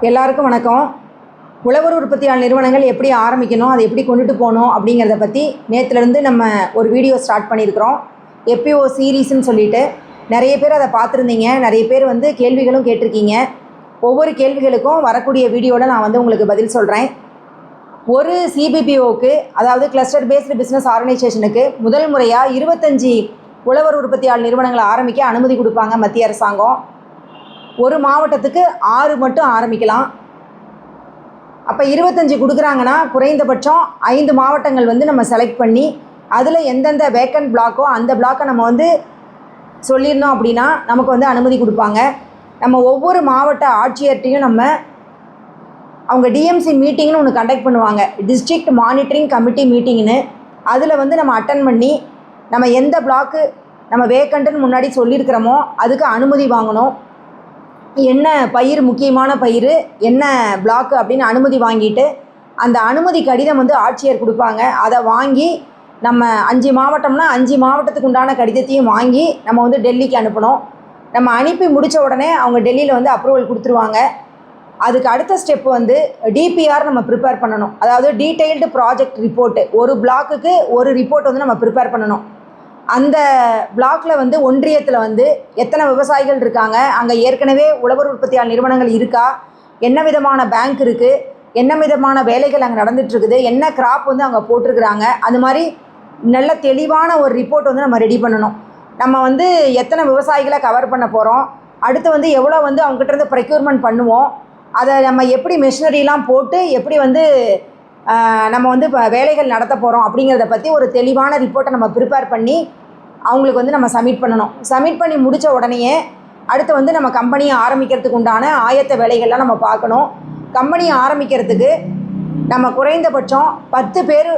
எல்லாருக்கும் வணக்கம். உழவர் உற்பத்தியாளர் நிறுவனங்கள் எப்படி ஆரம்பிக்கணும், அதை எப்படி கொண்டுட்டு போகணும் அப்படிங்கிறத பற்றி நேற்றுலேருந்து நம்ம ஒரு வீடியோ ஸ்டார்ட் பண்ணியிருக்கிறோம். எப்பிஓ சீரீஸ்ன்னு சொல்லிட்டு நிறைய பேர் அதை பார்த்துருந்தீங்க. நிறைய பேர் கேள்விகளும் கேட்டிருக்கீங்க. ஒவ்வொரு கேள்விகளுக்கும் வரக்கூடிய வீடியோவில் நான் உங்களுக்கு பதில் சொல்கிறேன். ஒரு சிபிபிஓக்கு, அதாவது கிளஸ்டர் பேஸ்டு பிஸ்னஸ் ஆர்கனைசேஷனுக்கு முதல் முறையாக 25 உழவர் உற்பத்தியாளர் நிறுவனங்களை ஆரம்பிக்க அனுமதி கொடுப்பாங்க மத்திய அரசாங்கம். ஒரு மாவட்டத்துக்கு 6 மட்டும் ஆரம்பிக்கலாம். அப்போ 25 கொடுக்குறாங்கன்னா குறைந்தபட்சம் 5 மாவட்டங்கள் நம்ம செலக்ட் பண்ணி அதில் எந்தெந்த வேக்கன்ட் பிளாக்கோ அந்த பிளாக்கை நம்ம சொல்லியிருந்தோம் அப்படின்னா நமக்கு அனுமதி கொடுப்பாங்க. நம்ம ஒவ்வொரு மாவட்ட ஆட்சியர்கிட்டையும் அவங்க டிஎம்சி மீட்டிங்னு ஒன்று கண்டக்ட் பண்ணுவாங்க, டிஸ்ட்ரிக்ட் மானிட்டரிங் கமிட்டி மீட்டிங்னு. அதில் நம்ம அட்டன் பண்ணி நம்ம எந்த பிளாக்கு நம்ம வேக்கண்ட்டுன்னு முன்னாடி சொல்லியிருக்கிறோமோ அதுக்கு அனுமதி வாங்கணும். என்ன பயிர், முக்கியமான பயிர், என்ன பிளாக்கு அப்படின்னு அனுமதி வாங்கிட்டு அந்த அனுமதி கடிதம் ஆட்சியர் கொடுப்பாங்க. அதை வாங்கி நம்ம 5 மாவட்டம்னா 5 மாவட்டத்துக்கு உண்டான கடிதத்தையும் வாங்கி நம்ம டெல்லிக்கு அனுப்பணும். நம்ம அனுப்பி முடித்த உடனே அவங்க டெல்லியில் அப்ரூவல் கொடுத்துருவாங்க. அதுக்கு அடுத்த ஸ்டெப் டிபிஆர் நம்ம ப்ரிப்பேர் பண்ணணும். அதாவது டீட்டெயில்டு ப்ராஜெக்ட் ரிப்போர்ட்டு. ஒரு பிளாக்குக்கு ஒரு ரிப்போர்ட் நம்ம ப்ரிப்பேர் பண்ணணும். அந்த பிளாக்கில் ஒன்றியத்தில் எத்தனை விவசாயிகள் இருக்காங்க, அங்கே ஏற்கனவே உழவர் உற்பத்தியாளர் நிறுவனங்கள் இருக்கா, என்ன விதமான பேங்க் இருக்குது, என்ன விதமான வேலைகள் அங்கே நடந்துகிட்ருக்குது, என்ன கிராப் அங்கே போட்டிருக்கிறாங்க, அது மாதிரி நல்ல தெளிவான ஒரு ரிப்போர்ட் நம்ம ரெடி பண்ணணும். நம்ம எத்தனை விவசாயிகளை கவர் பண்ண போகிறோம், அடுத்து எவ்வளோ அவங்ககிட்ட ப்ரெக்யூர்மெண்ட் பண்ணுவோம், அதை நம்ம எப்படி மெஷினரிலாம் போட்டு எப்படி நம்ம இப்போ வேலைகள் நடத்த போகிறோம் அப்படிங்கிறத பற்றி ஒரு தெளிவான ரிப்போர்ட்டை நம்ம ப்ரிப்பேர் பண்ணி அவங்களுக்கு நம்ம சப்மிட் பண்ணணும். சப்மிட் பண்ணி முடித்த உடனேயே அடுத்து நம்ம கம்பெனியை ஆரம்பிக்கிறதுக்கு உண்டான ஆயத்த வேலைகள்லாம் நம்ம பார்க்கணும். கம்பெனியை ஆரம்பிக்கிறதுக்கு நம்ம குறைந்தபட்சம் 10 பேர்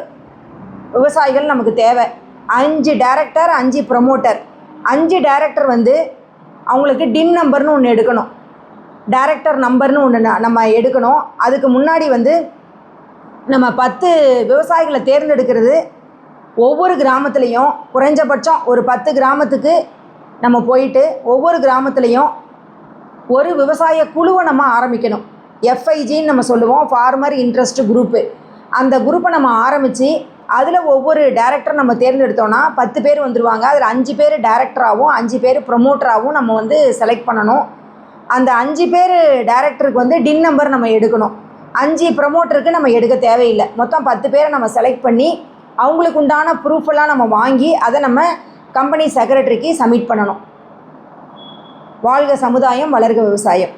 விவசாயிகள் நமக்கு தேவை. 5 டைரக்டர், 5 ப்ரமோட்டர். 5 டைரக்டர் அவங்களுக்கு டின் நம்பர்னு ஒன்று எடுக்கணும், டைரக்டர் நம்பர்னு ஒன்று நம்ம எடுக்கணும். அதுக்கு முன்னாடி நம்ம 10 விவசாயிகளை தேர்ந்தெடுக்கிறது ஒவ்வொரு கிராமத்துலேயும் குறைஞ்சபட்சம் ஒரு 10 கிராமத்துக்கு நம்ம போயிட்டு ஒவ்வொரு கிராமத்துலேயும் ஒரு விவசாய குழுவை நம்ம ஆரம்பிக்கணும். எஃப்ஐஜின்னு நம்ம சொல்லுவோம், ஃபார்மர் இன்ட்ரெஸ்ட் குரூப்பு. அந்த குரூப்பை நம்ம ஆரம்பித்து அதில் ஒவ்வொரு டைரக்டர் நம்ம தேர்ந்தெடுத்தோன்னா 10 பேர் வந்துடுவாங்க. அதில் 5 பேர் டைரக்டராகவும் 5 பேர் ப்ரொமோட்டராகவும் நம்ம செலக்ட் பண்ணணும். அந்த 5 பேர் டைரக்டருக்கு டின் நம்பர் நம்ம எடுக்கணும். 5 ப்ரமோட்டருக்கு நம்ம எடுக்க தேவையில்லை. மொத்தம் 10 பேரை நம்ம செலக்ட் பண்ணி அவங்களுக்கு உண்டான ப்ரூஃபெல்லாம் நம்ம வாங்கி அதை நம்ம கம்பெனி செக்ரட்டரிக்கு சப்மிட் பண்ணணும். வாழ்க சமுதாயம், வளர்க விவசாயம்.